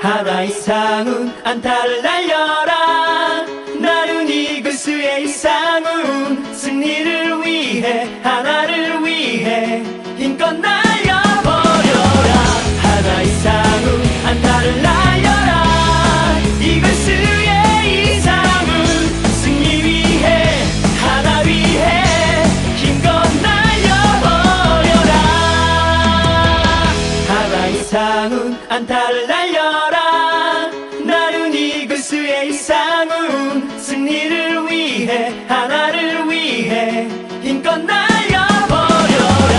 하나 이상은 안타를 날려라. 나는 이글스의 이상은 승리를 위해 하나를 위해 힘껏 날려버려라. 하나 이상은 안타를 날려라. 이글스의 이상은 승리 위해 하나 위해 힘껏 날려버려라. 하나 이상은 안타를 날려라. 나는 이글스의 이상은 승리를 위해 하나를 위해 힘껏 날려버려라.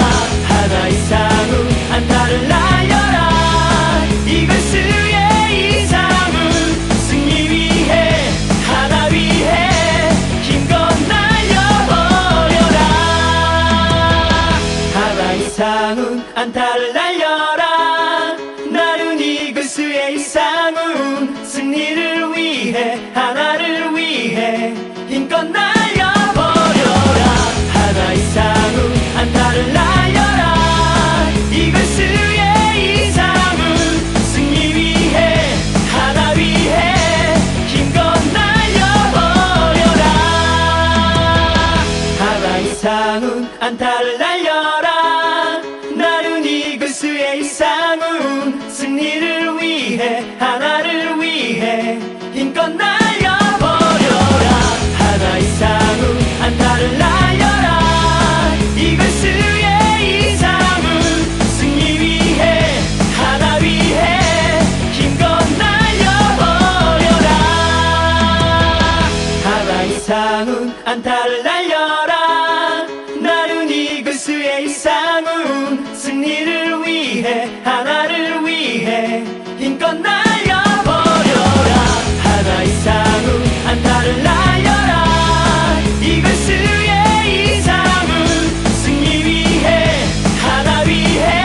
하나 이상은 안타를 날려라. 이글스의 이상은 승리 위해 하나 위해 힘껏 날려버려라. 하나 이상은 안타를 날려라. 나는 이글스의 이상은 승리를 위해 하나를 위해 힘껏 날려버려라. 하나 이상은 안타를 날려라. 이글스의 이상은 승리 위해 하나 위해 힘껏 날려버려라. 하나 이상은 안타를 날려라. 나는 이글스의 이상은 승리를 위해 하나를 위해 힘껏 날려버려라. 하나 이상은 안타를 날려라. 이글스의 이상은 승리 위해 하나 위해 힘껏 날려버려라. 하나 이상은 안타를 날려라. 나는 이글스의 이상은 승리를 위해 하나를 위해 힘껏 날려버려라. 하나 이상은 안타를 날려라. 이글스의 이상은 승리 위해 하나 위해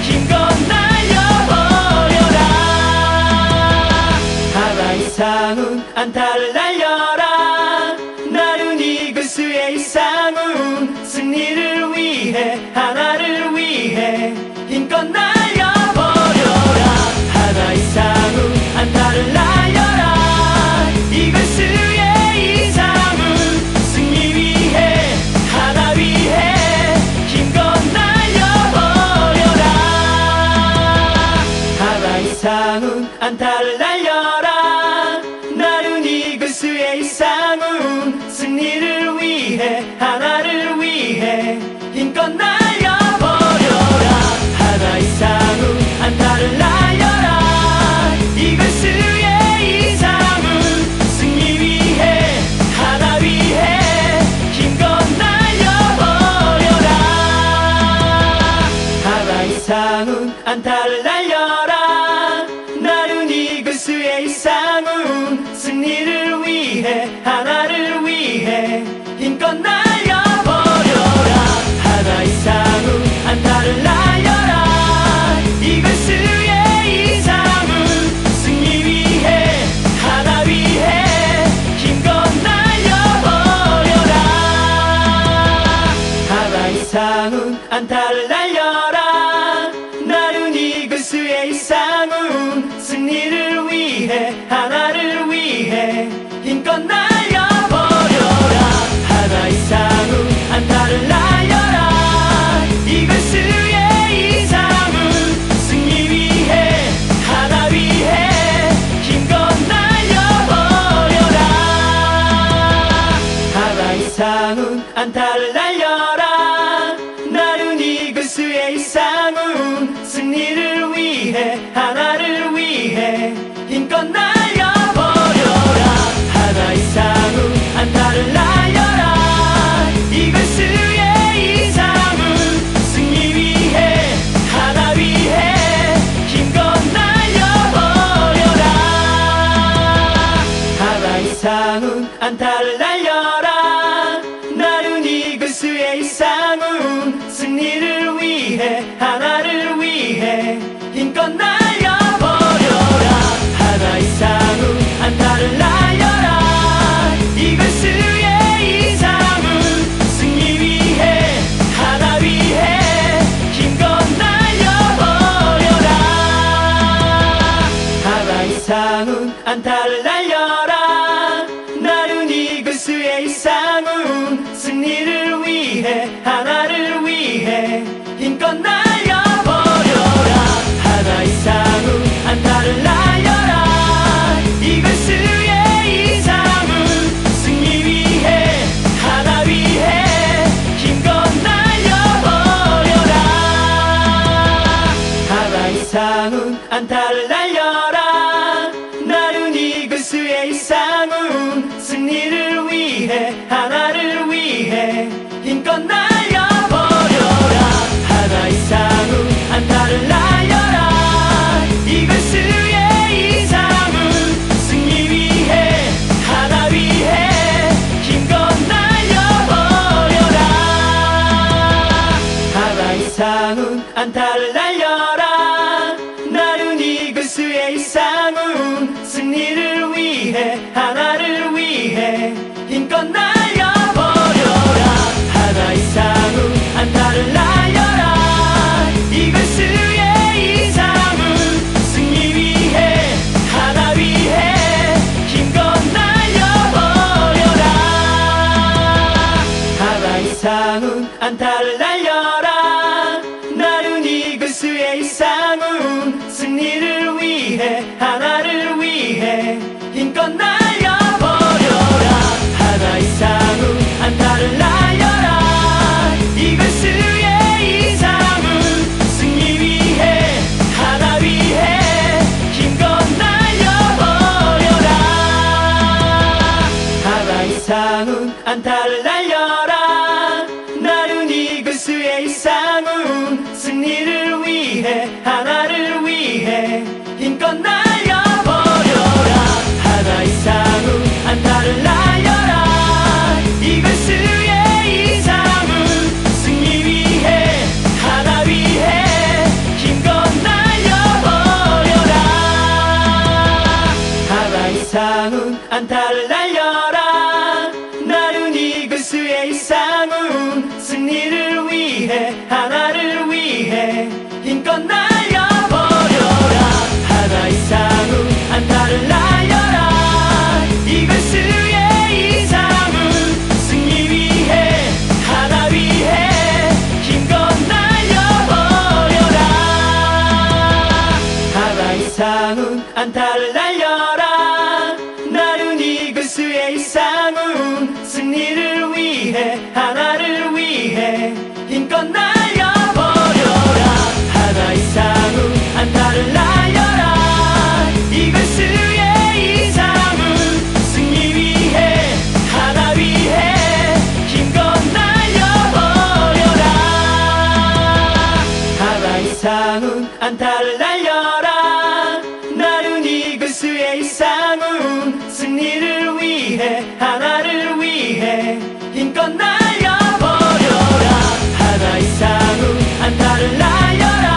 힘껏 날려버려라. 하나 이상은 안타를 날려라. 나는 이글스의 이상은 승리를 위해 하나를 위해 힘껏 날려버려라. 하나 이상은 안타를 날려라. 이글스의 이상은 승리 위해 하나 위해 힘껏 날려버려라. 하나 이상은 안타를 날려라. 나는 이글스의 이상은 승리를 위해 하나를 위해 힘껏 날려버려라. 하나 이상은 안타를 날려라. 이글스의 이상은 승리 위해 하나 위해 힘껏 날려버려라. 하나 이상은 안타를 날려라. 나는 이글스의 이상은 승리를 위해 하나를 위해 힘껏 날려버려라. 하나 이상은 안타를 날려라. 이글스의 이상은 승리 위해 하나 위해 힘껏 날려버려라. 하나 이상은 안타를 날려라. 나는 이글스의 이상은 승리를 위해 하나를 위해 힘껏 날려버려라. 하나 이상은 안타를 날려라. 이글스의 이상은 승리 위해 하나 위해 힘껏 날려버려라. 하나 이상은 안타를 날려라. 나는 이글스의 이상은 승리를 위해 하나를 위해 힘껏 날려버려라. 하나 이상은 이상훈 안타를 날려라. 나른이 글수의 이상훈 승리를 위해 하나를 위해 힘껏 날려버려라. 하나 이상훈 안타를 날려라. 이글스의 이상훈 승리 위해 하나 위해 힘껏 날려버려라. 하나 이상훈 안타를 날려라. 나른이 글수의 이상훈 승리를 위해 하나를 위해 힘껏 날려버려라. 하나 이상훈 안타를 날려라. 이글스의 이상훈 승리 위해 하나 위해 힘껏 날려버려라. 하나 이상훈 안타를 날려라. 나른이 글수의 이상훈 승리를 위해 하나를 위해 힘껏 날려버려라. 하나 이상훈 안타를 날려라. 이글스의 이상훈 승리 위해 하나 위해 힘껏 날려버려라. 하나 이상훈 안타를 날려라. 나른이 글수의 이상훈 승리를 위해 하나를 위해 힘껏 날려버려라. 하나 이상훈 안타를 날려라. 이글스의 이상훈 승리 위해 하나 위해 힘껏 날려버려라. 하나 이상훈 안타를 날려라. 나른이 글수의 이상훈 승리를 위해 하나를 위해 힘껏 날려버려라. 하나 이상훈 안타를 날려라. 이글스의 이상훈 승리 위해 하나 위해 힘껏 날려버려라. 하나 이상훈 안타를 날려라. 나른이 글수의 이상훈 승리를 위해 하나를 위해 힘껏 날려버려라. 하나 이상훈 안타를 날려라. 이글스의 이상훈 승리 위해 하나 위해 힘껏 날려버려라. 하나 이상훈 안타를 날려라. 나른이 글수의 이상훈 승리를 위해 하나를 위해 힘껏 날려버려라. 하나 이상훈 안타를 날려라. 이글스의 이상훈 승리 위해 하나 위해 힘껏 날려버려라. 하나 이상훈 안타를 날려라. 나른이 글수의 이상훈 승리를 위해 하나를 위해 힘껏 날려버려라. 하나 이상훈 안타를 날려라.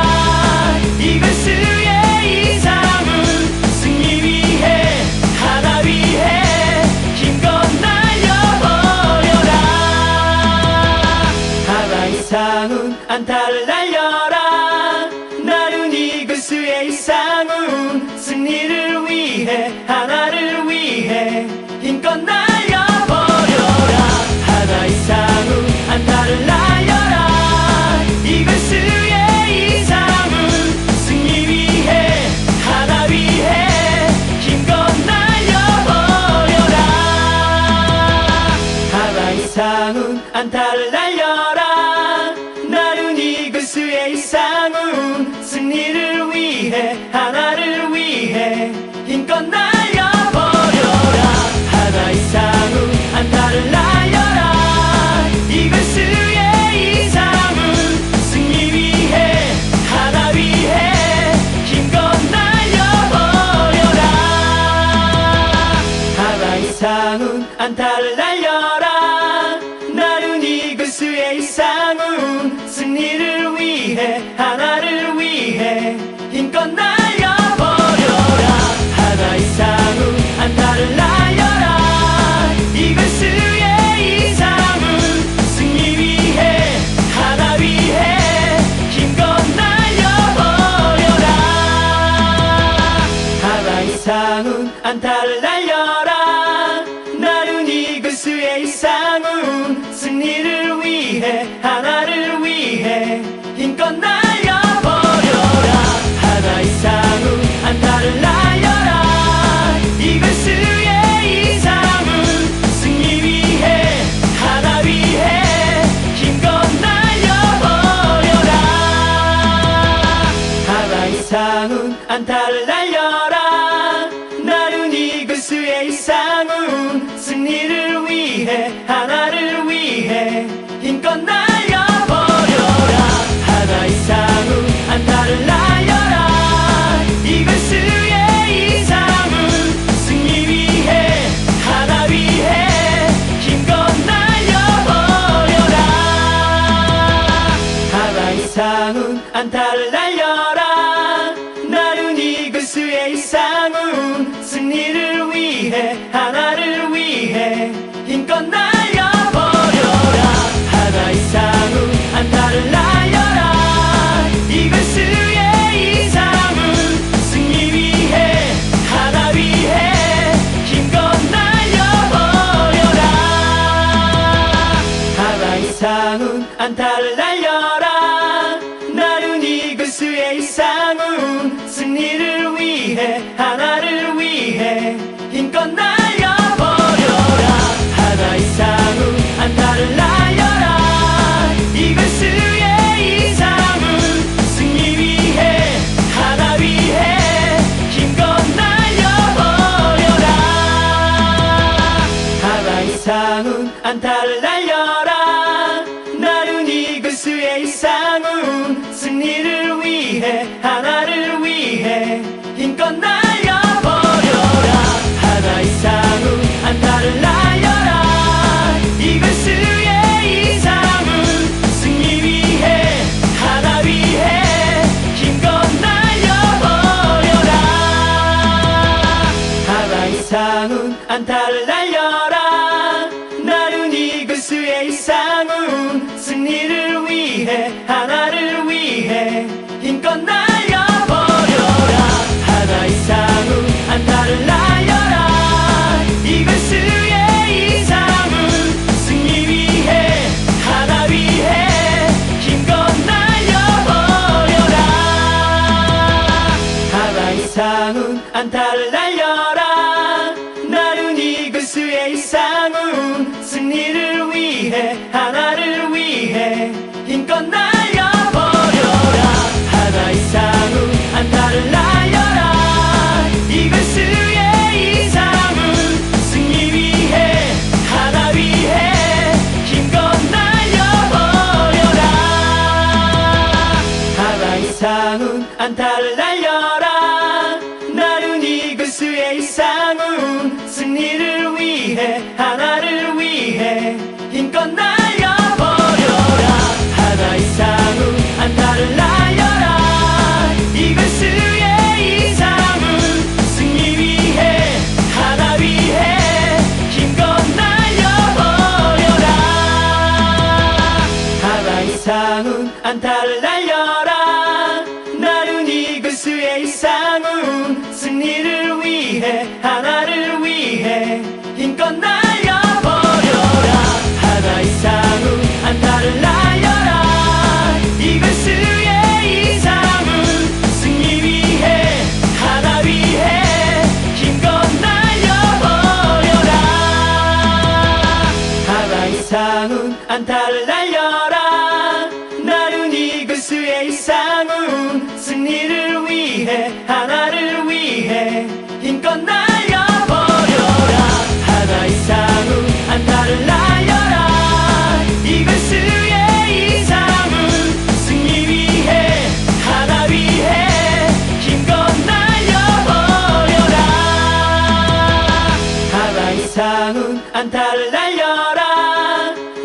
이글스의 이상훈 승리 위해 하나 위해 힘껏 날려버려라. 하나 이상훈 안타를 날려라. 나른이 글수의 이상훈 승리를 위해 하나를 위해 힘껏 날려버려라. 하나 이상훈 안타를 날려라. 이글스의 이상훈 승리 위해 하나 위해 힘껏 날려버려라. 하나 이상훈 안타를 날려라. 나른이 글수의 이상훈 승리를 위해 하나를 위해 힘껏 날려버려라. 하나 이상훈 안타를 날려라. 이글스의 이상훈 승리 위해 하나 위해 힘껏 날려버려라. 하나 이상훈 안타를 날려라. 나른이 글수의 이상훈 승리를 위해 하나를 위해 힘껏 날려버려라. 하나 이상훈 안타를 날려라. 이글스의 이상훈 승리 위해 하나 위해 힘껏 날려버려라. 하나 상운 안타를 날려라. 나른이 글수의 상운 승리를 위해 하나를 위해 힘껏 날려버려라. 하나의 상운 안타를 날려라. 이글스의 상운 승리 위해 하나 위해 힘껏 날려버려라. 하나의 상운 안타를 날려라. 나른이 글수의 상운 승리를 위해 하나를 위해 힘껏 날려버려라. 하나의 상운 안타를 날려라. 이글스의 상운 승리 위해 하나 위해 힘껏 날려버려라. 하나의 상운 안타를 날려라. 나른이 글수의 상운 승리를 위해 하나를 위해 힘껏 날려버려라. 하나의 상운 안타를 날려라. 이글스의 상운 승리 위해 하나 위해 힘껏 날려버려라. 하나의 상운 안타를 날려라. 나른이 글수의 상운 승리를 위해 하나를 위해 힘껏 날려버려라. 하나의 상운 안타를 날려라. 이글스의 상운 승리 위해 하나 위해 힘껏 날려버려라. 하나의 상운 안타를 날려라. 나른이 글수의 상운 승리를 위해 하나를 위해 힘껏 날려버려라. 하나의 상운 안타를 날려라. 이글스의 상운 승리 위해 하나 위해 힘껏 날려버려라. 하나의 상운 안타를 날려라. 나른이 글수의 상운 승리를 위해 하나를 위해 힘껏 날려버려라. 하나의 상운 안타를 날려라. 이글스의 상운 승리 위해 하나 위해 힘껏 날려버려라. 하나의 상운 안타를 날려라. 나른이 글수의 상운 승리를 위해 하나를 위해 힘껏 날려버려라. 하나의 상운 안타를 날려라. 이글스의 상운 승리 위해 하나 위해 힘껏 날려버려라. 하나의 상운 안타를 날려라. 나른이 글수의 상운 승리를 위해 하나를 위해 힘껏 날려버려라. 하나의 상운 안타를 날려라. 이글스의 상운 승리 위해 하나 위해 힘껏 날려버려라. 하나의 상운 안타를 날려라. 나른이 글수의 상운 승리를 위해 하나를 위해 힘껏 날려버려라. 하나의 상운 안타를 날려라. 이글스의 상운 승리 위해 하나 위해 힘껏 날려버려라. 하나의 상운 안타를 날려라. 나른이 글수의 상운 승리를 위해 하나를 위해 힘껏 날려버려라. 하나의 상운 안타를 날려라. 이글스의 상운 승리 위해 하나 위해 힘껏 날려버려라. 하나의 상운 안타를 날려라.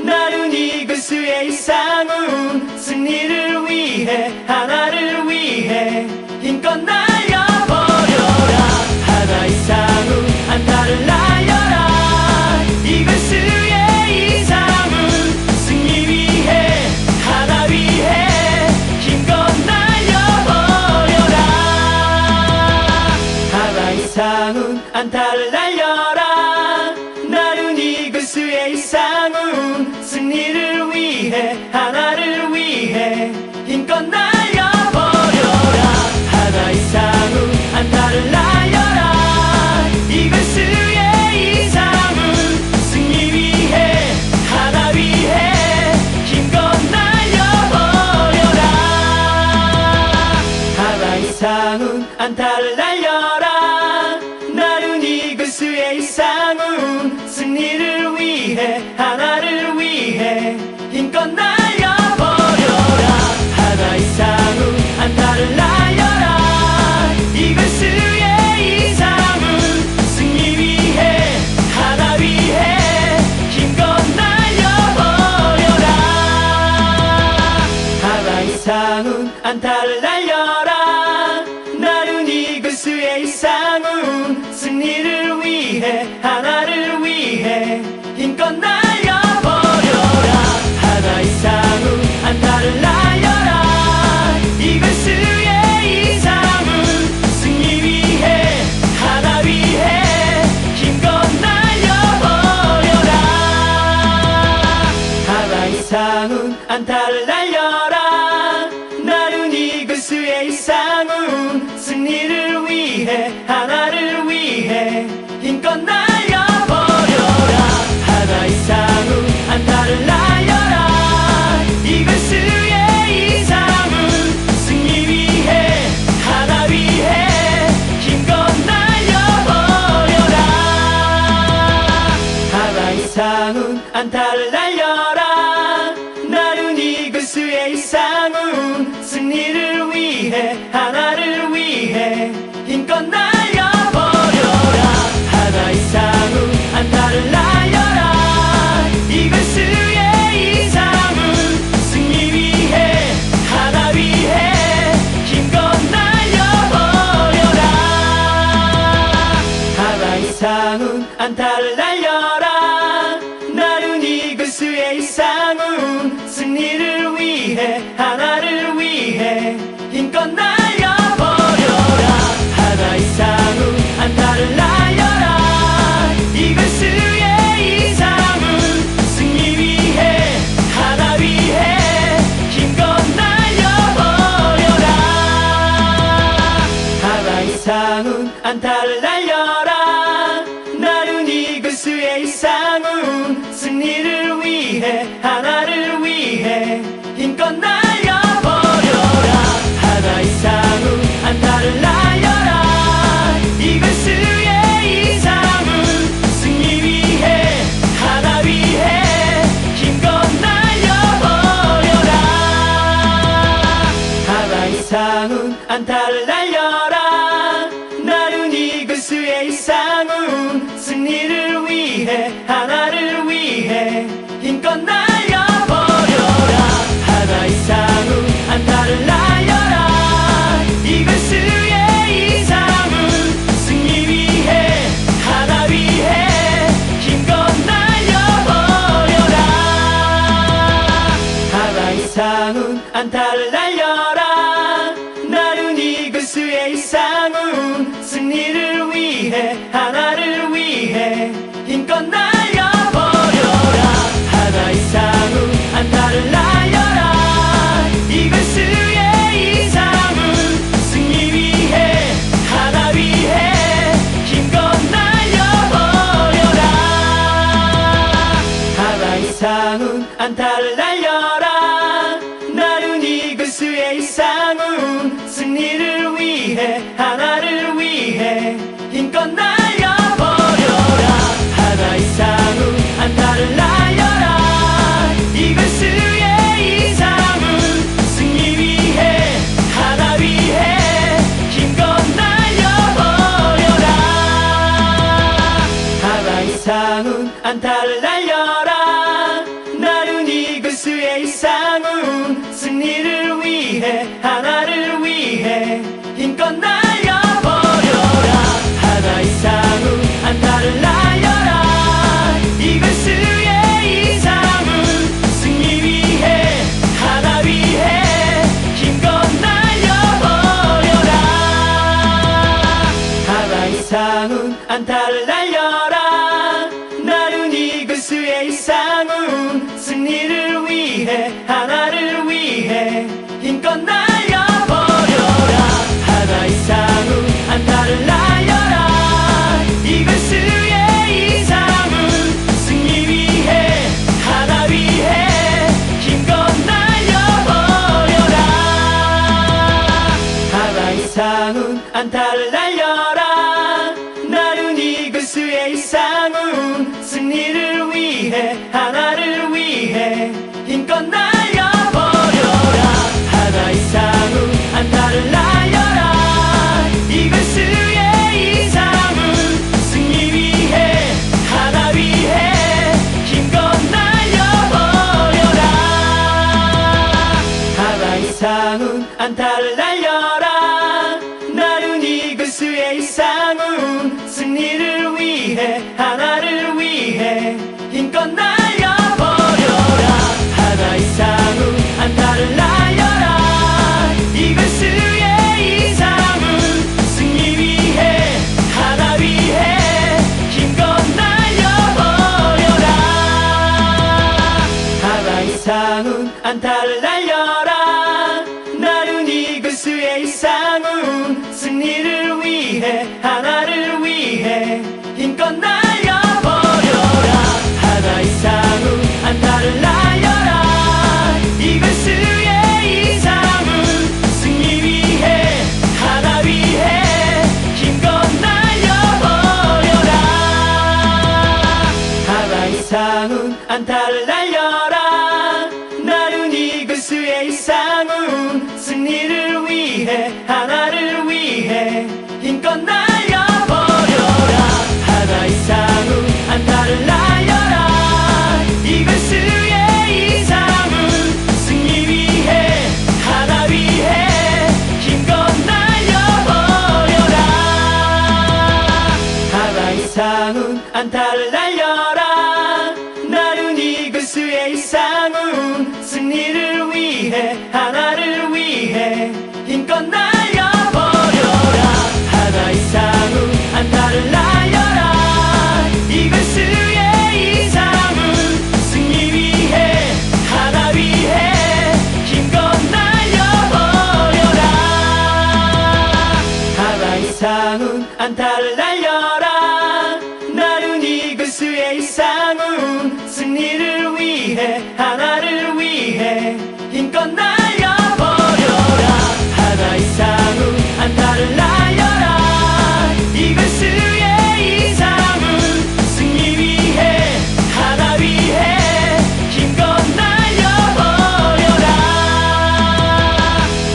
나른이 글수의 상운 승리를 위해 하나를 위해 힘껏 날려버려라. 하나의 상운 안타를 날려라. 이글스의 상운 승리 위해 하나 위해 힘껏 날려버려라. 하나의 상운 안타를 날려라. 나른이 그수의 상운 승리를 위해 하나를 위해 힘껏 날려버려라. 하나의 상운 안타를 날려라. 이글스의 상운 승리 위해 하나 위해 힘껏 날려버려라. 하나의 상운 안타를 날려라. 나른이 그수의 상운 승리를 위해 하나를 위해 힘껏 날려버려라. 하나의 상운 안타를 날려라. 이글스의 상운 승리 위해 하나 위해 힘껏 날려버려라. 하나의 상운 안타를 날려라. 나른이 그수의 상운 승리를 위해 하나를 위해 힘껏 날려버려라. 하나의 상운 안타를 날려라. 이글스의 상운 승리 위해 하나 위해 힘껏 날려버려라. 하나의 상운 안타를 날려라. 나른이 그수의 상운 승리를 위해 하나를 위해 힘껏 날려버려라. 하나의 상운 안타를 날려라. 이글스의 상운 승리 위해 하나 위해 힘껏 날려버려라. 하나의 상운 안타를 날려라. 나른이 그수의 상운 승리를 위해 하나를 위해 힘껏 날려버려라. 하나의 상운 안타를 날려라. 이글스의 상운 승리 위해 하나 위해 힘껏 날려버려라. 하나의 상운 안타를 날려라. 나른이 그수의 상운 승리를 위해 하나를 위해 힘껏 날려버려라. 하나의 상운 안타를 날려라. 이글스의 상운 승리 위해 하나 위해 힘껏 날려버려라. 하나의 상운 안타를 날려라. 나른이 그수의 상운 승리를 위해 하나를 위해 힘껏 날려버려라. 하나의 상운 안타를 날려라. 이글스의 상운 승리 위해 하나 위해 힘껏 날려버려라. 하나의 상운 안타를 날려라. 나른이 그수의 상운 승리를 위해 하나를 위해 힘껏 날려버려라. 하나의 상운 안타를 날려라. 이글스의 상운 승리 위해 하나 위해 힘껏 날려버려라. 하나의 상운 안타를 날려라. 나른이 그수의 상운 승리를 위해 하나를 위해 힘껏 날려버려라. 하나의 상운 안타를 날려라. 이글스의 상운 승리 위해 하나 위해 힘껏 날려버려라. 하나의 상운 안타를 날려라. 나른이 그수의 상운 승리를 위해 하나를 위해 힘껏 날려버려라. 하나의 상운 안타를 날려라. 이글스의 상운 승리 위해 하나 위해 힘껏 날려버려라. 하나의 상운 안타를 날려라. 나른이 그수의 상운 승리를 위해 하나를 위해 힘껏 날려버려라. 하나의 상운 안타를 날려라. 이글스의 상운 승리 위해 하나 위해 힘껏 날려버려라. 하나의 이상훈 안타를 날려라. 나른이 글수의 이상훈 승리를 위해 하나를 위해 힘껏 날려버려라. 하나 이상훈 안타를 날려라. 이글스의 이상훈 승리 위해 하나 위해 힘껏 날려버려라. 하나 이상훈 안타를 날려라. 나른 이글스의 이상훈 승리를 위해 하나를 위해 힘껏 날려버려라. 하나 이상훈 안타를 날려라. 이글스의 이상훈 승리 위해 하나 위해 힘껏 날려버려라. 하나 이상훈 안타를 날려라. 나른 이글스의 이상훈 승리를 위해 하나를 위해 힘껏 날려버려라. 하나 이상훈 안타를 날려라. 이글스의 이상훈 승리 위해 하나 위해 힘껏 날려버려라. 하나 이상훈 안타를 날려라. 나른 이글스의 이상훈 승리를 위해 하나를 위해 힘껏 날려버려라. 하나 이상훈 안타를 날려라. 이글스의 이상훈 승리 위해 하나 위해 힘껏 날려버려라. 하나 이상훈 안타를 날려라. 나른 이글스의 이상훈 승리를 위해 하나를 위해 힘껏 날려버려라. 하나 이상훈 안타를 날려라. 이글스의 이상훈 승리 위해 하나 위해 힘껏 날려버려라. 하나 이상훈 안타를 날려라. 나른 이글스의 이상훈 승리를 위해 하나를 위해 힘껏 날려버려라. 하나 이상훈 안타를 날려라. 이글스의 이상훈 승리 위해 하나 위해 힘껏 날려버려라. 하나 이상훈 안타를 날려라. 나른 이글스의 이상훈 승리를 위해 하나를 위해 힘껏 날려버려라. 하나 이상훈 안타를 날려라. 이글스의 이상훈 승리 위해 하나 위해 힘껏 날려버려라.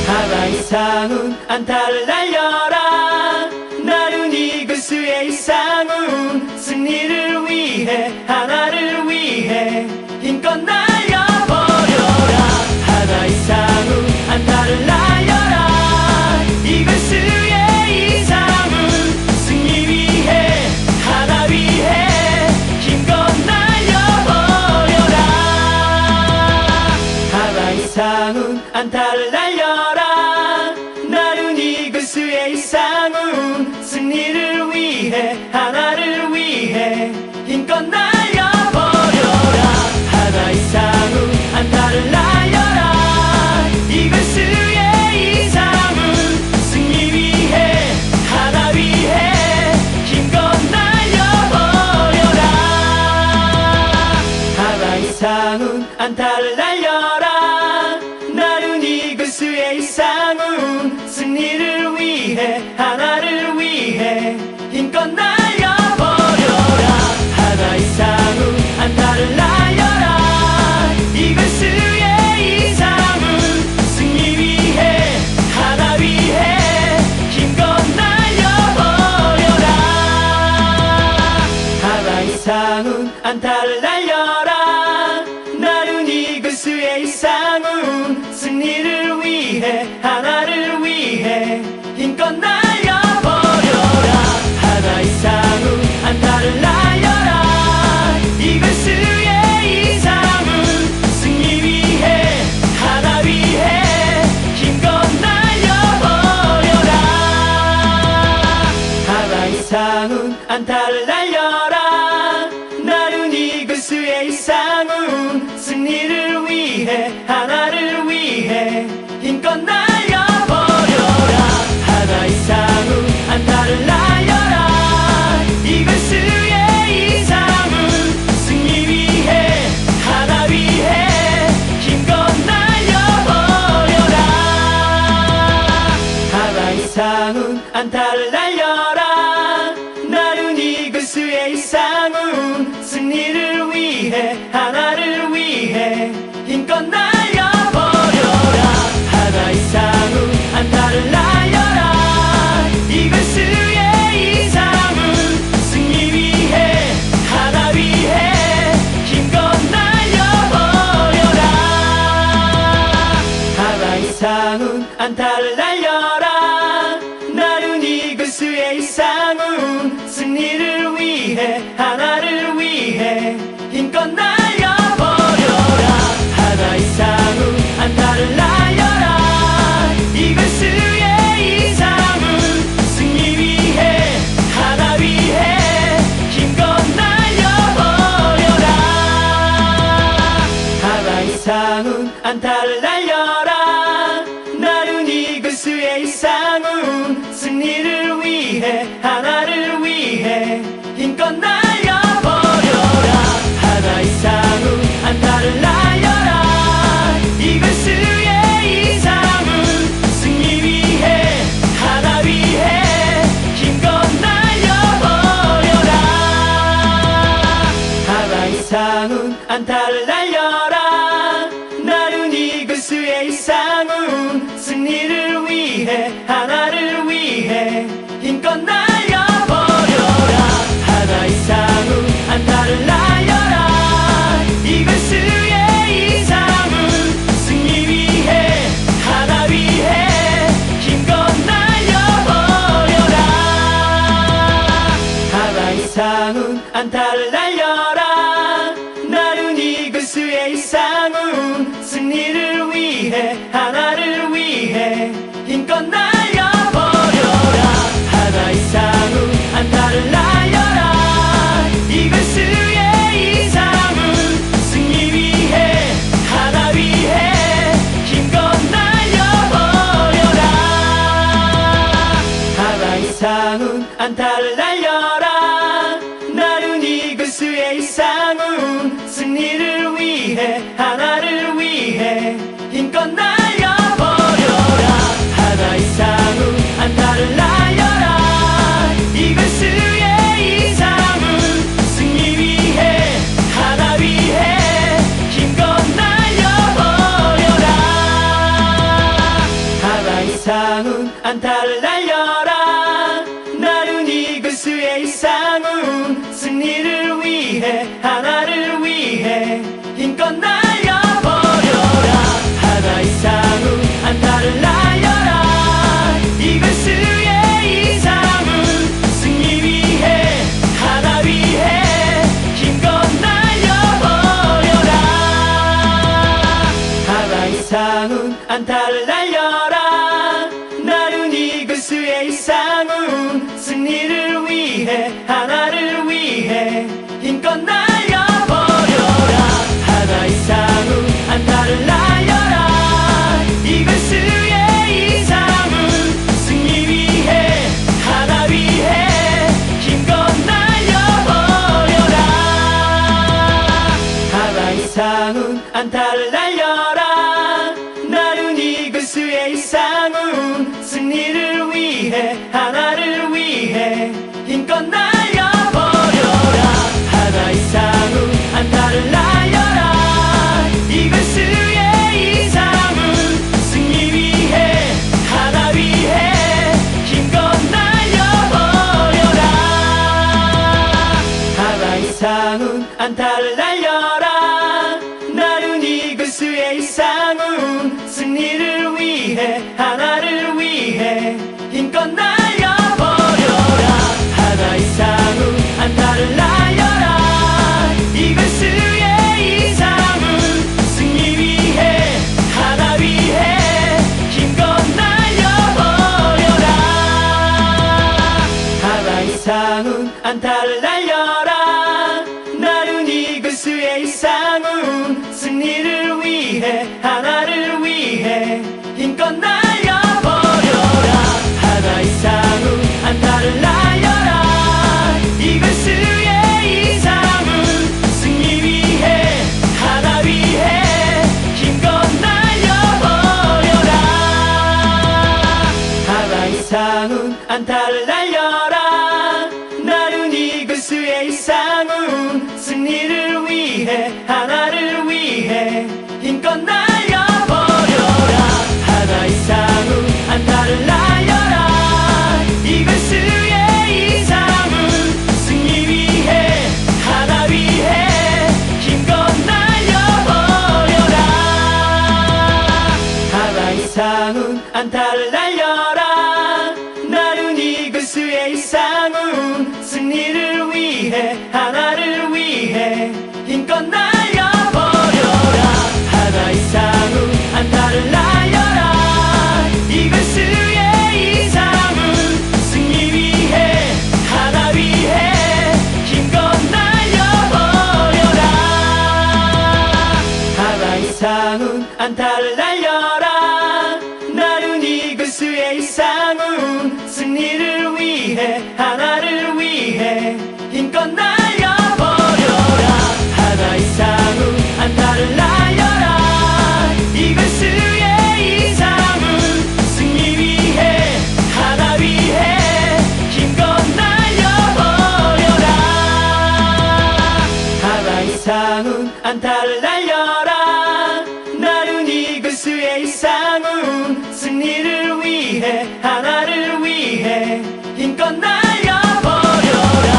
하나 이상훈 안타를 날려라. 나른 이글스의 이상훈 승리를 위해 하나를 위해 힘껏 날려버려라. 하나 이상훈 안타를 날려라. 이글스의 이상훈 승리 위해 하나 위해 힘껏 날려버려라. 하나 이상훈 안타를 날려라. 나른 이글스의 이상훈 승리를 위해 하나를 위해 힘껏 날려버려라. 하나 이상훈 안타를 날려라. 이글스의 이상훈 승리 위해 하나 위해 힘껏 날려버려라. 하나 이상훈 안타를 날려라. 나른 이글스의 이상훈 승리를 위해 하나를 위해 힘껏 날려버려라. 하나 이상훈 안타를 날려라. 이글스의 이상훈 승리 위해 하나 위해 힘껏 날려버려라. 하나 이상훈 안타를 날려라. 나른 이글스의 이상훈 승리를 위해 하나를 위해 힘껏 날려버려라. 하나 이상훈 안타를 날려라. 이글스의 이상훈 승리 위해 하나 위해 힘껏 날려버려라. 하나 이상훈 상훈 안타를 날려라. 나른이 그수의 상훈 승리를 위해 하나를 위해 힘껏 날려버려라. 하나의 상훈 안타를 날려라. 이글스의 이상훈 승리 위해 하나 위해 힘껏 날려버려라. 하나의 상훈 안타를 날려라. 나른이 그수의 상훈 승리를 위해 하나를 위해 힘껏 날려버려라. 하나의 상훈 안타를 날려라. 이글스의 이상훈 승리 위해 하나 위해 힘껏 날려버려라. 하나의 상훈 안타를 날려라. 나른이 그수의 상훈 승리를 위해 하나를 위해 힘껏 날려버려라. 하나의 상훈 안타를 날려라. 이글스의 이상훈 승리 위해 하나 위해 힘껏 날려버려라. 하나의 상훈 안타를 날려라. 나른이 그수의 상훈 승리를 위해 하나를 위해 힘껏 날려버려라. 하나의 상훈 안타를 날려라. 이글스의 이상훈 승리 위해 하나 위해 힘껏 날려버려라. 하나의 상훈 안타를 날려라. 나른이 그수의 상훈 승리를 위해 하나를 위해 힘껏 날려버려라. 하나의 상훈 안타를 날려라. 이글스의 이상훈 승리 위해 하나 위해 힘껏 날려버려라. 하나의 상훈 안타를 날려라. 나른이 그수의 상훈 승리를 위해 하나를 위해 힘껏 날려버려라. 하나의 상훈 안타를 날려라. 이글스의 이상훈 승리 위해 하나 위해 힘껏 날려버려라. 하나의 상훈 안타를 날려라. 나른이 그수의 상훈 승리를 위해 하나를 위해 힘껏 날려버려라. 하나의 상훈 안타를 날려라. 이글스의 이상훈 승리 위해 하나 위해 힘껏 날려버려라. 하나의 상훈 안타를 날려라. 나른이 그수의 상훈 승리를 위해 하나를 위해 힘껏 날려버려라. 하나의 상훈 안타를 날려라. 이글스의 이상훈 승리 위해 하나 위해 힘껏 날려버려라. 하나의 상훈 안타를 날려라. 나른이 그수의 상훈 승리를 위해 하나를 위해 힘껏 날려버려라. 하나의 상훈 안타를 날려라. 이글스의 이상훈 승리 위해 하나 위해 힘껏 날려버려라. 하나의 상훈 안타를 날려라. 나른이 그수의 상훈 승리를 위해 하나를 위해 힘껏 날려버려라. 하나의 상훈 안타를 날려라. 이글스의 이상훈 승리 위해 하나 위해 힘껏 날려버려라. 하나의 상훈 안타를 날려라. 나른이 그수의 상훈 승리를 위해 하나를 위해 힘껏 날려버려라. 하나의 상훈 이상훈 안타를 날려라. 나른이 글수의 이상훈 승리를 위해 하나를 위해 힘껏 날려버려라. 하나 이상훈 안타를 날려라. 이글스의 이상훈 승리 위해 하나 위해 힘껏 날려버려라. 하나 이상훈 안타를 날려라. 나른이 글수의 이상훈 승리를 위해 하나를 위해 힘껏 날려버려라. 하나 이상훈 안타를 날려라. 이글스의 이상훈 승리 위해 하나 위해 힘껏 날려버려라. 하나 이상훈 안타를 날려라. 나른이 글수의 이상훈 승리를 위해 하나를 위해 힘껏 날려버려라. 하나 이상훈 안타를 날려라. 이글스의 이상훈 승리 위해 하나 위해 힘껏 날려버려라. 하나 이상훈 안타를 날려라. 나른이 글수의 이상훈 승리를 위해 하나를 위해 힘껏 날려버려라. 하나 이상훈 안타를 날려라. 이글스의 이상훈 승리 위해 하나 위해 힘껏 날려버려라. 하나 이상훈 안타를 날려라. 나른이 글수의 이상훈 승리를 위해 하나를 위해 힘껏 날려버려라.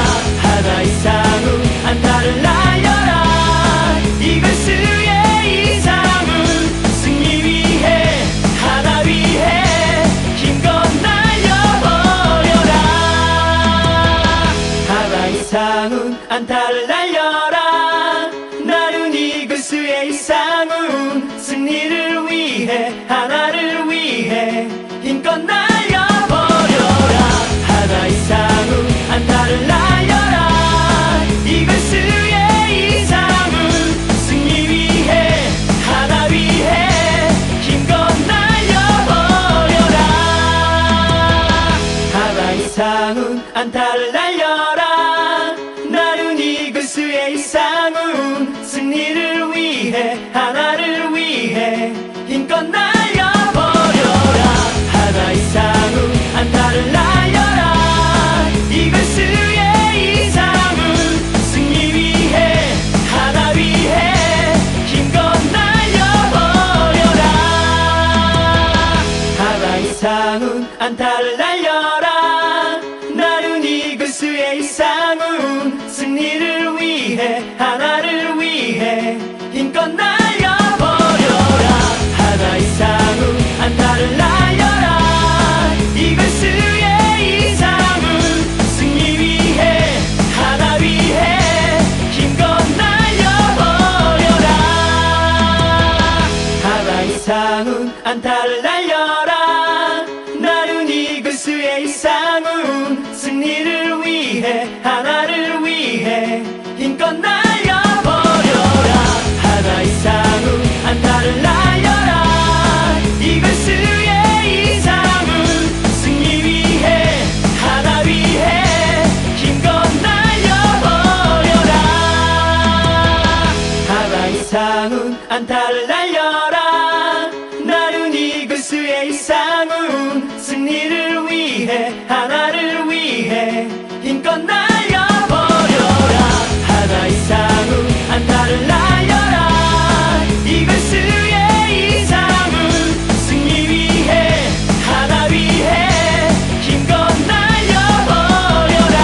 하나 이상훈 안타를 날려라. 이글스의 이상훈 승리 위해 하나 위해 힘껏 날려버려라. 하나 이상훈 안타를 날려라. 나른이 글수의 이상훈 승리를 위해 하나를 위해 힘껏 날려버려라. 하나 이상훈 안타를 날려라. 이글스의 이상훈 승리 위해 하나 위해 힘껏 날려버려라. 하나 이상훈 안타를 날려라. 나른이 글수의 이상훈 승리를 위해 하나를 위해 힘껏 날려버려라. 하나 이상훈 안타를 날려라. 이글스의 이상훈 승리 위해 하나 위해 힘껏 날려버려라. 하나 이상훈 안타를 날려라. 나른이 글수의 이상훈 승리를 위해 하나를 위해 힘껏 날려버려라. 하나 이상훈 안타를 날려라. 이글스의 이상훈 승리 위해 하나 위해 힘껏 날려버려라. 하나 이상훈 안타를 날려라. 나른이 글수의 이상훈 승리를 위해 하나를 위해 힘껏 날려버려라. 하나 이상훈 안타를 날려라. 이글스의 이상훈 승리 위해 하나 위해 힘껏 날려버려라. 하나 이상훈 안타를 날려라. 나른이 글수의 이상훈 승리를 위해 하나를 위해 힘껏 날려버려라. 하나 이상훈 안타를 날려라. 이글스의 이상훈 승리 위해 하나 위해 힘껏 날려버려라.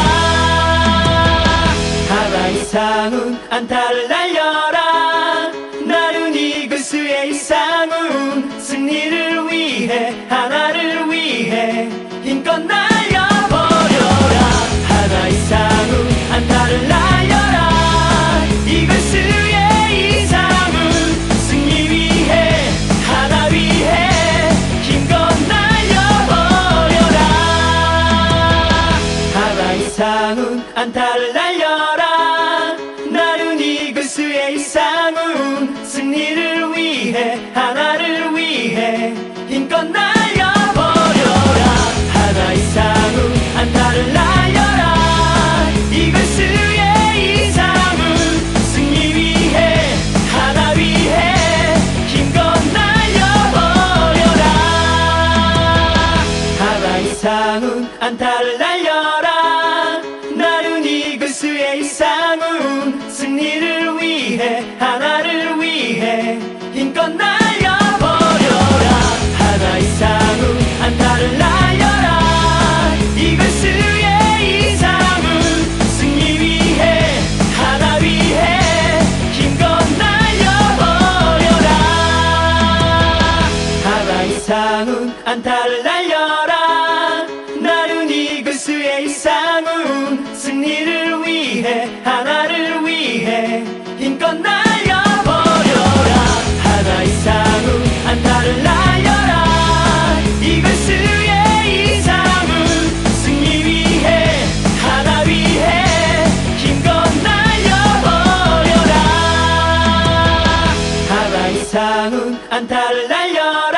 하나 이상훈 안타를 날려라. 나른이 글수의 이상훈 승리를 위해 하나를 위해 힘껏 날려버려라. 하나 이상훈 안타를 날려라. 이글스의 이상훈 승리 위해 하나 위해 힘껏 날려버려라. 하나 이상훈 이상훈 안타를 날려라. 나른이 그수의 이상훈 승리를 위해 하나를 위해 힘껏 날려버려라. 하나 이상훈 안타를 날려라. 이글스의 이상훈 승리 위해 하나 위해 힘껏 날려버려라. 하나 이상훈 안타를 날려라. 나른이 그수의 이상훈 승리를 위해 하나를 위해 힘껏 날려버려라. 하나 이상훈 안타를 날려라. 이글스의 이상훈 승리 위해 하나 위해 힘껏 날려버려라. 하나 이상훈 안타를 날려라. 나른이 그수의 이상훈 승리를 위해 하나를 위해 힘껏 날려버려라. 하나 이상훈 안타를 날려라. 이글스의 이상훈 승리 위해 하나 위해 힘껏 날려버려라. 하나 이상훈 안타를 날려라.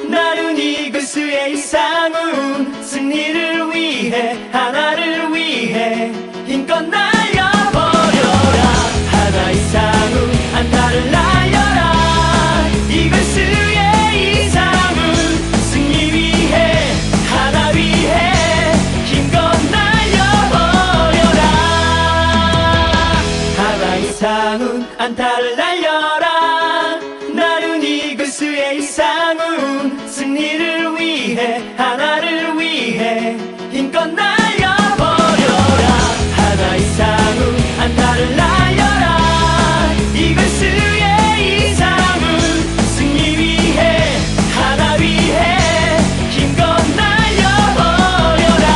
나른이 그수의 이상훈 승리를 위해 하나를 위해 힘껏 날려버려라. 하나 이상훈 안타를 날려라. 이글스의 이상훈 승리 위해 하나 위해 힘껏 날려버려라. 하나 이상훈 안타를 날려라. 나른이 그수의 이상훈 승리를 위해 하나를 위해 힘껏 날려버려라. 하나 이상훈 안타를 날려라. 이글스의 이상훈 승리 위해 하나 위해 힘껏 날려버려라.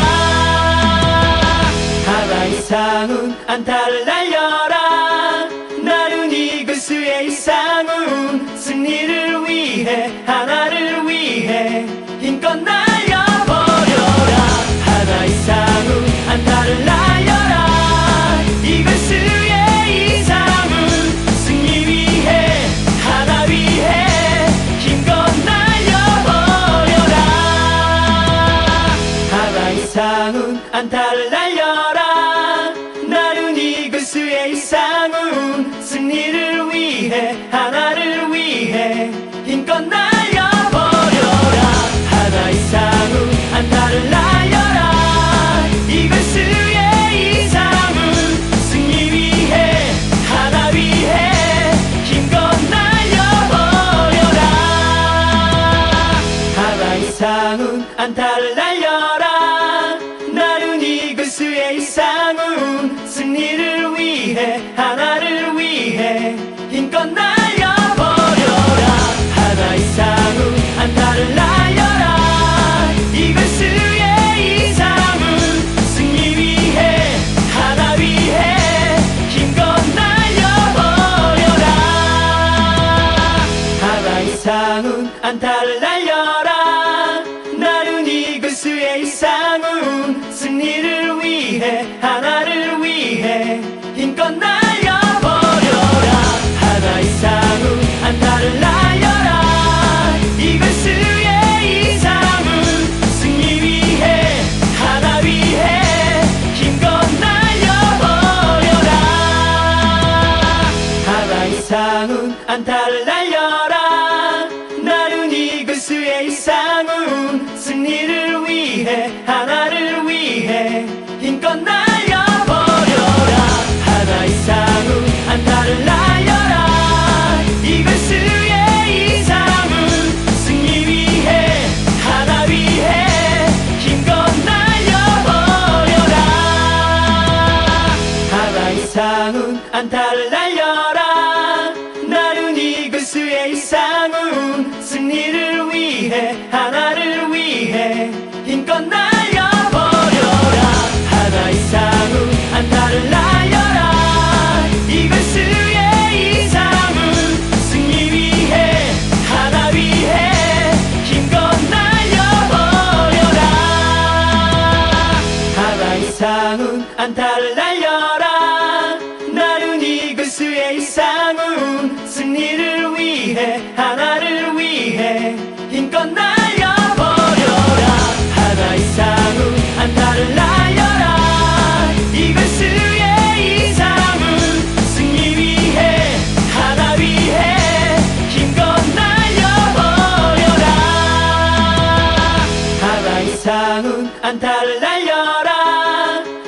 하나 이상훈 안타를 날려라. 나른이 그수의 이상훈 승리를 위해 하나를 위해 힘껏 날려버려라. 하나 이상훈 안타를 날려라. 이글스의 이상훈 승리 위해 하나 위해 힘껏 날려버려라. 하나 이상훈 안타를 날려라. 나른이 그수의 이상훈 승리를 위해 하나를 위해 힘껏 날려버려라. 하나 이상훈 안타를 날려라. 이글스의 이상훈 승리 위해 하나 위해 힘껏 날려버려라. 하나 이상훈 안타를 날려라. 나른이 그수의 이상훈 승리를 위해 하나를 위해 힘껏 날려버려라. 하나 이상훈 안타를 날려라. 이글스의 이상훈 승리 위해 하나 위해 힘껏 날려버려라. 하나 이상훈 안타를 날려라. 나른이 그수의 이상훈 승리를 위해 하나를 위해 힘껏 날려버려라. 하나 이상훈 안타를 날려라. 이글스의 이상훈 승리 위해 하나 위해 힘껏 날려버려라. 하나 이상훈 안타를 날려라. 나른이 그수의 이상훈 승리를 위해 하나를 위해 힘껏 날려버려라. 하나 이상훈 안타를 날려라. 이글스의 이상훈 승리 위해 하나 위해 힘껏 날려버려라. 하나 이상훈 안타를 날려라. 나른이 그수의 이상훈 승리를 위해 하나를 위해 힘껏 날려버려라. 하나 이상훈 안타를 날려라. 이글스의 이상훈 승리 위해 하나 위해 힘껏 날려버려라. 하나 이상훈 안타를 날려라. 나른이 글수의 이상훈 승리를 위해 하나를 위해 힘껏 날려버려라. 하나 이상훈 안타를 날려라. 이글스의 이상훈 승리 위해 하나 위해 힘껏 날려버려라. 하나 이상훈 안타를 날려라.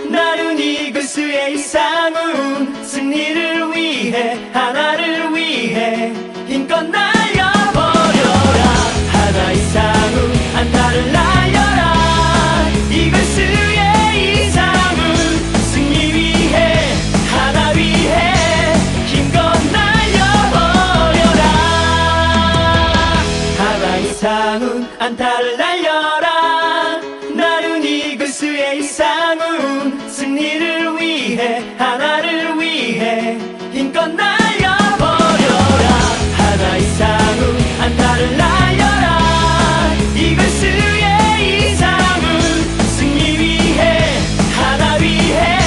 나른이 글수의 이상훈 승리를 위해 하나를 위해 힘껏 날려버려라. 하나 이상훈 안타를 날려라. 이글스의 이상훈 승리 위해 하나 위해 힘껏 날려버려라. 하나 이상훈 안타를 날려라. 나른이 글수의 이상훈 승리를 위해 하나를 위해 힘껏 날려버려라. 하나 이상훈 안타를 날려라. 이글스의 이상훈 승리 위해 하나 위해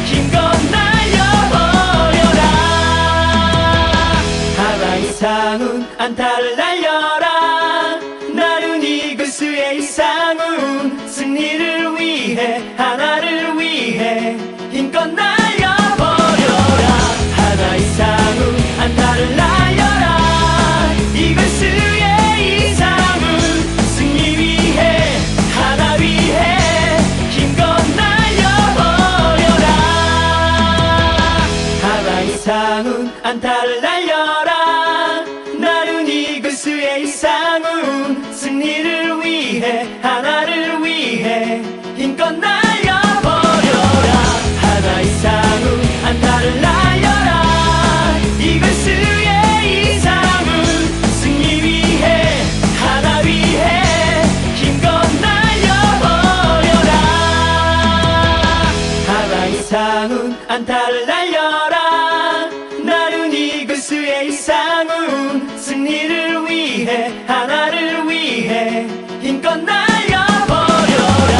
힘껏 날려버려라. 하나 이상훈 안타를 날려라. 나른이 글수의 이상훈 승리를 위해 하나를 위해 힘껏 날려버려라. 하나 이상훈 안타를 날려라. 이글스의 이상훈 승리 위해 하나 위해 힘껏 날려버려라. 하나 이상훈 안타를 날려라. 나른이 글수의 이상훈 승리를 위해 하나를 위해 힘껏 날려버려라. 하나 이상훈 안타를 날려라. 이글스의 이상훈 승리 위해 하나 위해 힘껏 날려버려라. 하나 이상훈 안타를 날려라. 나른이 글수의 이상훈 승리를 위해 하나를 위해 힘껏 날려버려라.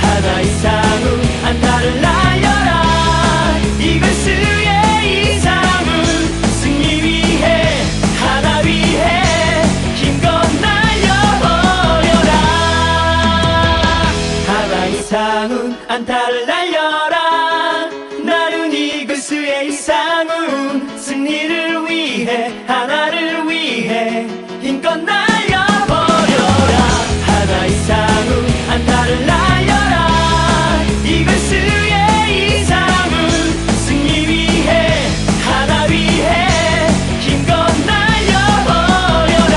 하나 이상훈 안타를 날려라. 이글스의 이상훈 승리 위해 하나 위해 힘껏 날려버려라. 하나 이상훈 안타를 날려라. 나른이 글수의 이상훈 승리를 위해 하나를 위해 힘껏 날려버려라. 하나 이상훈 안타를 날려라. 이글스의 이상훈 승리 위해 하나 위해 힘껏 날려버려라.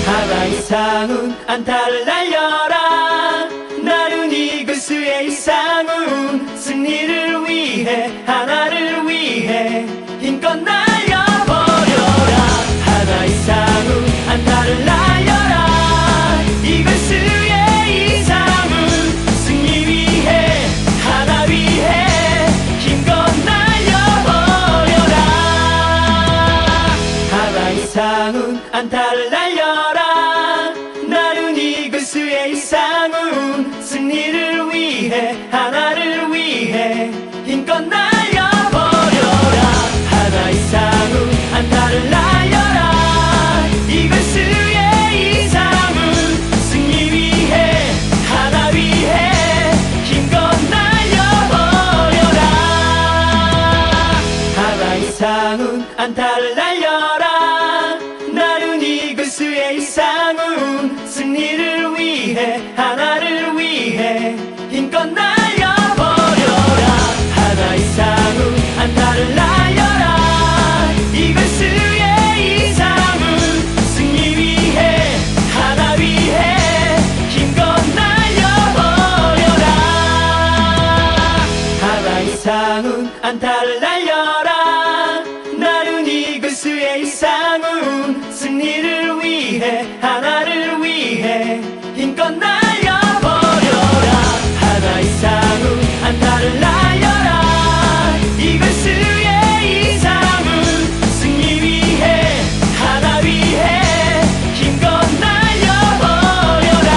하나 이상훈 안타를 날려라. 나른이 글수의 이상훈 승리를 위해 하나를 위해 힘껏 날려버려라. 하나 이상훈 안타를 날려라. 이글스의 이상훈 승리 위해 하나 위해 힘껏 날려버려라. 하나 이상훈 안타를 날려라. 나른이 글수의 이상훈 승리를 위해 하나를 위해 힘껏 날려버려라. 하나 이상훈 안타를 날려라. 이글스의 이상훈 승리 위해 하나 위해 힘껏 날려버려라. 하나 이상훈 안타를 날려라. 나른이 글수의 이상훈 승리를 위해 하나를 위해 힘껏 날려버려라. 하나 이상훈 안타를 날려라. 이글스의 이상훈 승리 위해 하나 위해 힘껏 날려버려라. 하나 이상훈 안타를 날려라. 나른이 글수의 이상훈 승리를 위해 하나를 위해 힘껏 날려버려라. 하나 이상훈 안타를 날려라. 이글스의 이상훈 승리 위해 하나 위해 힘껏 날려버려라.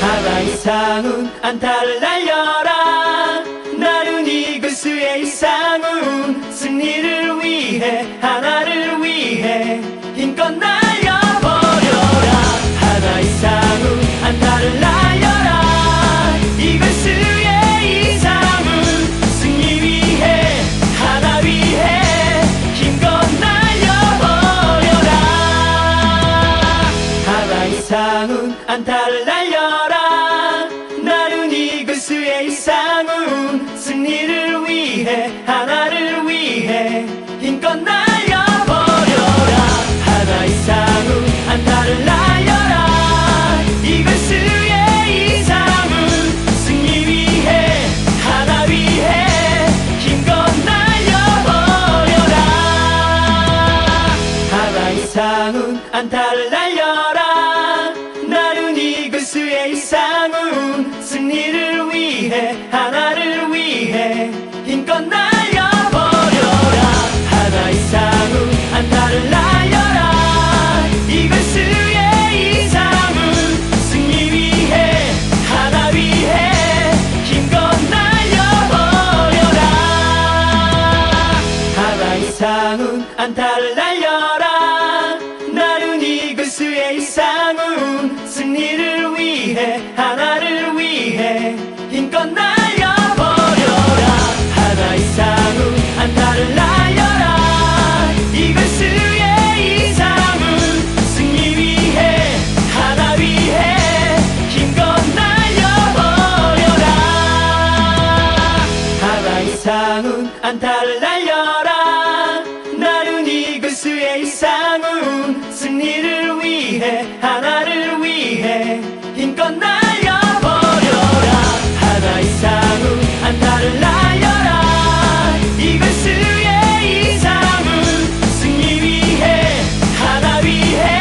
하나 이상훈 안타 안타를 날려라. 나른이 그수의 상훈 승리를 위해 하나를 위해 힘껏 날려버려라. 하나의 상훈 안타를 날려라. 이글스의 이상훈 승리 위해 하나 위해 힘껏 날려버려라. 하나의 상훈 안타를 날려라. 나른이 그수의 상훈 승리를 위해 하나를 위해 힘껏 날려버려라. 하나의 상훈 안타를 날려라. 이글스의 이상훈 승리 위해 하나 위해 힘껏 날려버려라. 하나의 상훈 안타를 날려라. 나른이 그수의 상훈 승리를 위해 하나를 위해 힘껏 날려버려라. 하나의 상훈 안타를 날려라. 이글스의 이상훈 승리 위해 하나 위해 힘껏 날려버려라. 하나의 상훈 안타를 날려라. 나른이 그수의 상훈 승리를 위해 하나를 위해 힘껏 날려버려라. 하나의 상훈 안타를 날려라. 이글스의 이상훈 승리 위해 하나 위해 힘껏 날려버려라. 하나의 상훈 안타를 날려라. 나른이 그수의 상훈 승리를 위해 하나를 위해 힘껏 날려버려라. 하나의 상훈 안타를 날려라. 이글스의 이상훈 승리 위해 하나 위해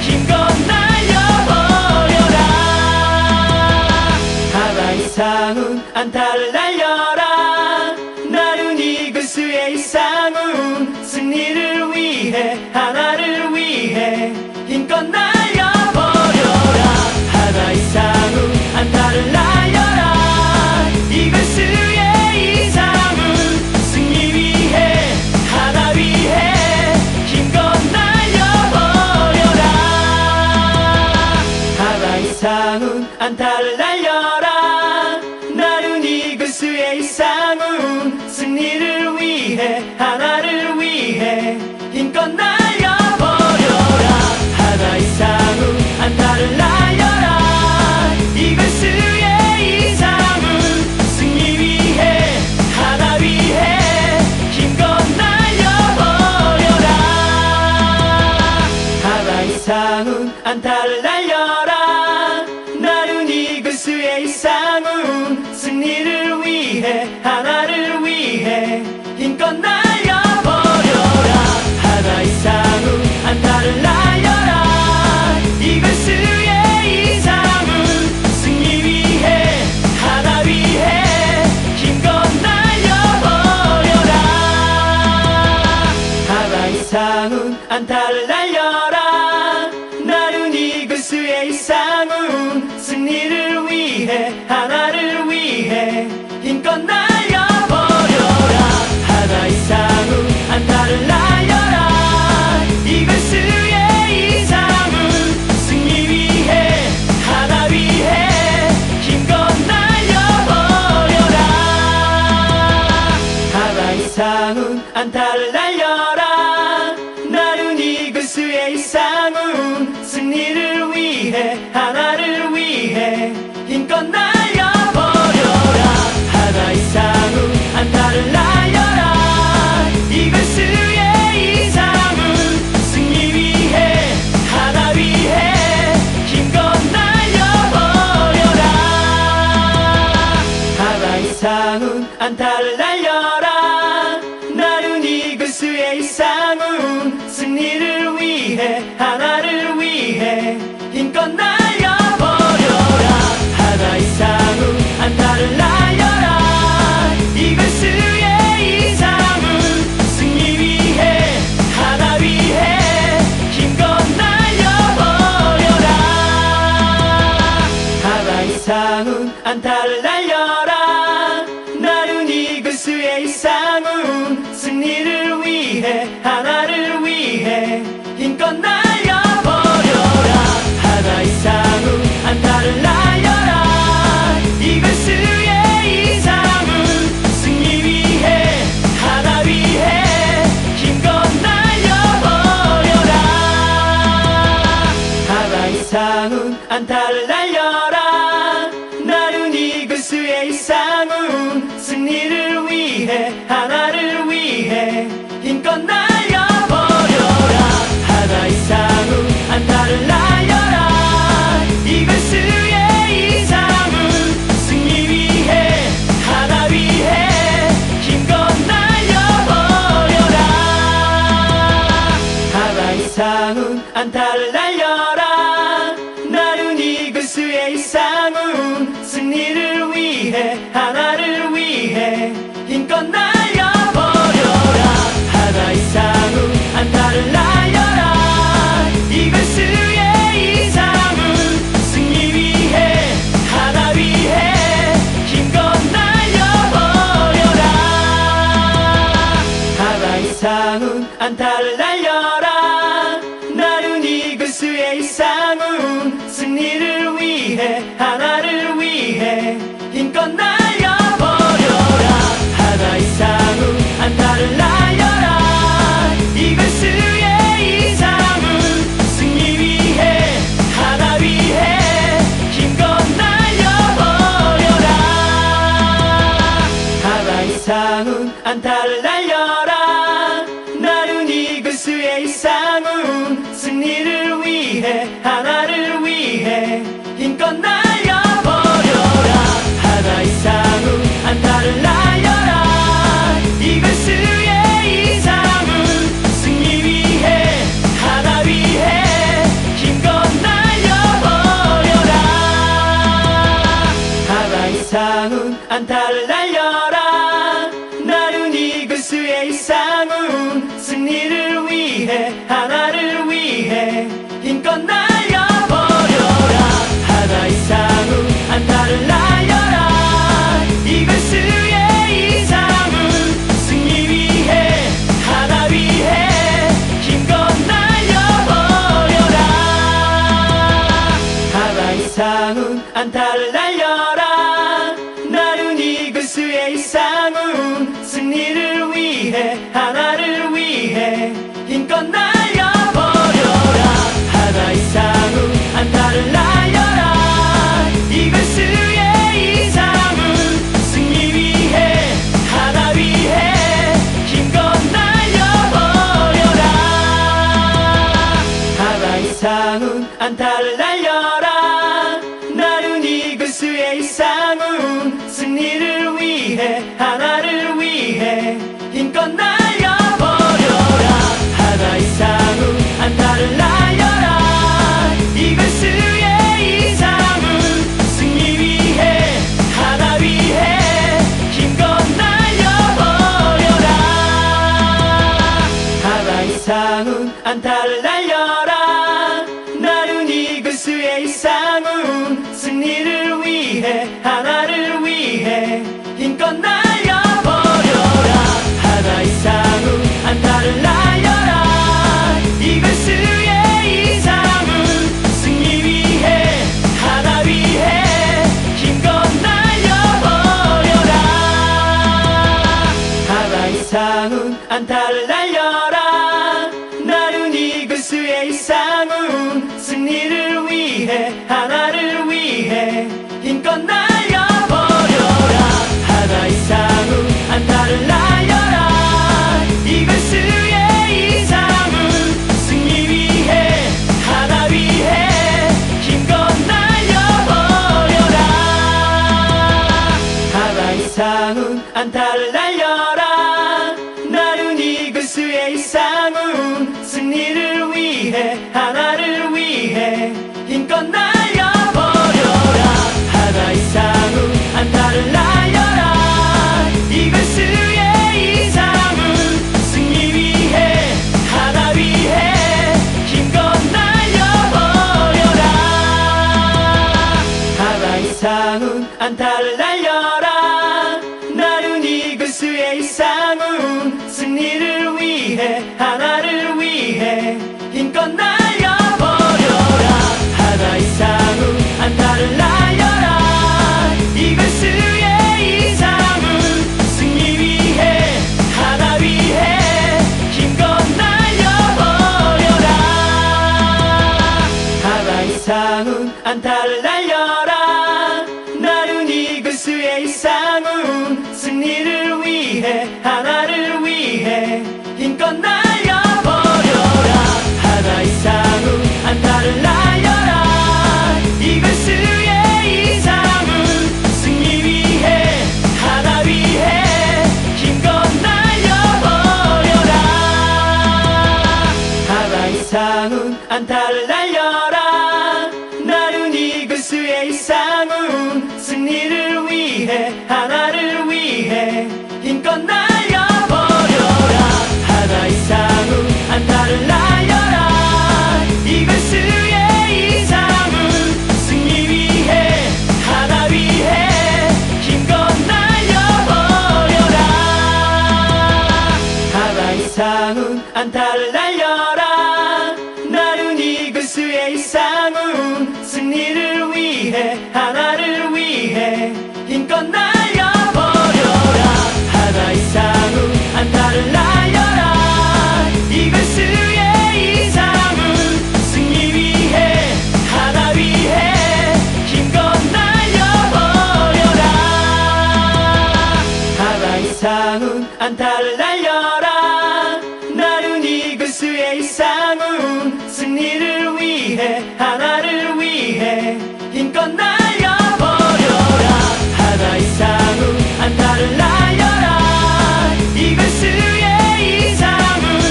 힘껏 날려버려라. 하나의 상훈 안타를 날려라. 나른이 그수의 상훈 승리를 위해 하나를 위해 힘껏 날려버려라. 하나의 상훈 안타를 날려라. 이글스의 이상훈 승리 위해 하나 위해 힘껏 날려버려라. 하나의 상훈 안타를 날려라. 나른이 그수의 상훈 승리를 위해 하나를 위해 힘껏 날려버려라. 하나의 상훈 안타를 날려라. 이글스의 이상훈 승리 위해 하나 위해 힘껏 날려버려라. 하나의 상훈 안타를 날려라. 나른이 그수의 상훈 승리를 위해 하나를 위해 힘껏 날려버려라. 하나의 상훈 안타를 날려라. 이글스의 이상훈 승리 위해 하나 위해 힘껏 날려버려라. 하나의 상훈 안타를 날려라. 나른이 그수의 상훈 승리를 위해 하나를 위해 힘껏 날려버려라. 하나의 상훈 안타를 날려라. 이글스의 이상훈 승리 위해 하나 위해 힘껏 날려버려라. 하나의 상훈 안타를 날려라. 나른이 그수의 상훈 승리를 위해 하나를 위해 힘껏 날려버려라. 하나의 상훈 안타를 날려라. 이글스의 이상훈 승리 위해 하나 위해 힘껏 날려버려라. 하나의 상훈 안타를 날려라. 나른이 그수의 상훈 승리를 위해 하나를 위해 힘껏 날려버려라. 하나의 상훈 안타를 날려라. 이글스의 이상훈 승리 위해 하나 위해 힘껏 날려버려라. 하나의 상훈 안타를 안타를 날려라. 나른이 그수의 이상훈 승리를 위해 하나를 위해 힘껏 날려버려라. 하나 이상훈 안타를 날려라. 이글스의 이상훈 승리 위해 하나 위해 힘껏 날려버려라. 하나 이상훈 안타를 날려라. 나른이 그수의 이상훈 승리를 위해 하나를 위해 힘껏 날려버려라. 하나 이상훈 안타를 날려라. 이글스의 이상훈 승리 위해 하나 위해 힘껏 날려버려라. 하나 이상훈 안타를 날려라. 나른이 그수의 이상훈 승리를 위해 하나를 위해 힘껏 날려버려라. 하나 이상훈 안타를 날려라. 이글스의 이상훈 승리 위해 하나 위해 힘껏 날려버려라. 하나 이상훈 안타를 날려라. 나른이 그수의 이상훈 승리를 위해 하나를 위해 힘껏 날려버려라. 하나 이상훈 안타를 날려라. 이글스의 이상훈 승리 위해 하나 위해 힘껏 날려버려라. 하나 이상훈 안타를 날려라. 나른이 그수의 이상훈 승리를 위해 하나를 위해 힘껏 날려버려라. 하나 이상훈 안타를 날려라. 이글스의 이상훈 승리 위해 하나 위해 힘껏 날려버려라. 하나 이상훈 안타를 날려라. 나른이 그수의 이상훈 승리를 위해 하나를 위해 힘껏 날려버려라. 하나 이상훈 안타를 날려라. 이글스의 이상훈 승리 위해 하나 위해 힘껏 날려버려라. 하나 이상훈 안타를 날려라. 나른이 그수의 이상훈 승리를 위해 하나를 위해 힘껏 날려버려라. 하나 이상훈 안타를 날려라. 이글스의 이상훈 승리 위해 하나 위해 힘껏 날려버려라. 하나 이상훈 안타를 날려라. 나른이 그수의 이상훈 승리를 위해 하나를 위해 힘껏 날려버려라. 하나 이상훈 안타를 날려라. 이글스의 이상훈 승리 위해 하나 위해 힘껏 날려버려라. 하나 이상훈 안타를 날려라. 나른이 그수의 이상훈 승리를 위해 하나를 위해 힘껏 날려버려라. 하나 이상훈 안타를 날려라. 이글스의 이상훈 승리 위해 하나 위해 힘껏 날려버려라. 하나 이상훈 안타를 날려라. 나른이 그수의 이상훈 승리를 위해 하나를 위해 힘껏 날려버려라. 하나 이상훈 안타를 날려라. 이글스의 이상훈 승리 위해 하나 위해 힘껏 날려버려라. 하나 이상훈 안타를 날려라. 나른이 그수의 이상훈 승리를 위해 하나를 위해 힘껏 날려버려라. 하나 이상훈 안타를 날려라. 이글스의 이상훈 승리 위해 하나 위해 힘껏 날려버려라. 하나 이상훈 안타를 날려라. 달려라 나른이 그수의 상훈 승리를 위해 하나를 위해 힘껏 날려버려라 하나의 상훈 안타를 날려라 이글스의 이상훈 승리 위해 하나 위해 힘껏 날려버려라 하나의 상훈 안타를 날려라 나른이 그수의 상훈 승리를 위해 하나를 위해 힘껏 날려버려라 하나의 상훈 안타를 날려라 이글스의 이상훈 승리 위해 하나 위해 힘껏 날려버려라 하나의 상훈 안타를 날려라 나른이 그수의 상훈 승리를 위해 하나를 위해 힘껏 날려버려라 하나의 상훈 안타를 날려라 이글스의 이상훈 승리 위해 하나 위해 힘껏 날려버려라 하나의 상훈 안타를 날려라 나른이 그수의 상훈 승리를 위해 하나를 위해 힘껏 날려버려라 하나의 상훈 안타를 날려라 이글스의 이상훈 승리 위해 하나 위해 힘껏 날려버려라 하나의 상훈 안타를 날려라 나른이 그수의 상훈 승리를 위해 하나를 위해 힘껏 날려버려라 하나의 상훈 안타를 날려라 이글스의 이상훈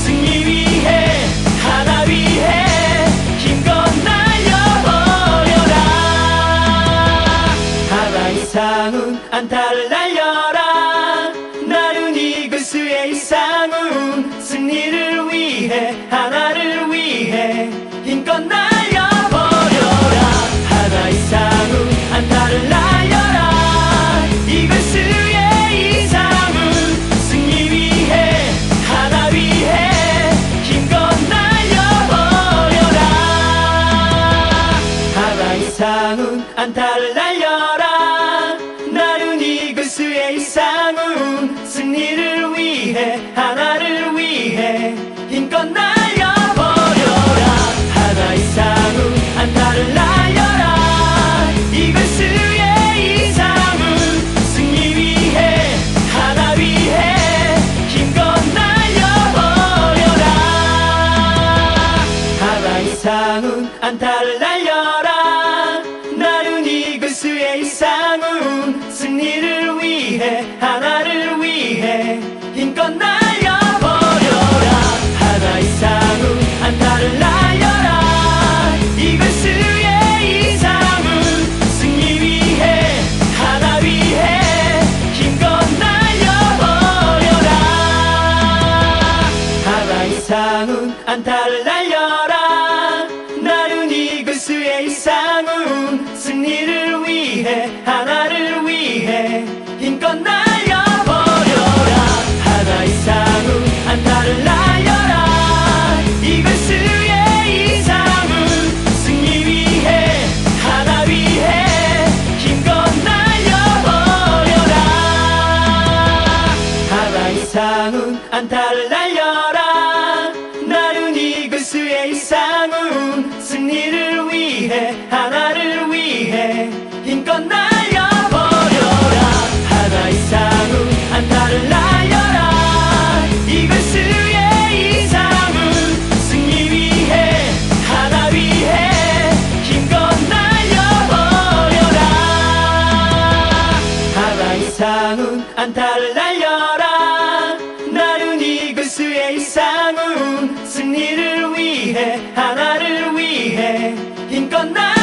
승리 위해 하나 위해 힘껏 날려버려라 하나의 상훈 안타를 날려라 나른이 그수의 상훈 승리를 위해 하나를 위해 힘껏 날려버려라 하나의 상훈 안타를 날려라 이글스의 이상훈 승리 위해 하나 위해 힘껏 날려버려라 하나의 상훈 안타를 날려라 나른이 그수의 상훈 승리를 위해 하나를 위해 힘껏 날려버려라 하나의 상훈 안타를 날려라 이글스의 이상훈 승리 위해 하나 위해 힘껏 날려버려라 하나의 상훈 안타를 날려라 나른이 그수의 상훈 승리를 위해 하나를 위해 힘껏 날려버려라 하나의 상훈 안타를 날려라 이글스의 이상훈 승리 위해 하나 위해 힘껏 날려버려라 하나의 상훈 안타를 날려라 나른이 그수의 상훈 승리를 위해 하나를 위해 힘껏 날려버려라 하나의 상훈 안타를 날려라 이글스의 이상훈 승리 위해 하나 위해 힘껏 날려버려라 하나의 상훈 안타를 날려라 나른이 그수의 상훈 승리를 위해 하나를 위해 힘껏 날려버려라 하나의 상훈 안타를 날려라 이글스의 이상훈 승리 위해 하나 위해 힘껏 날려버려라 하나의 상훈 안타를 날려라 나른이 그수의 상훈 승리를 위해 하나를 위해 힘껏 날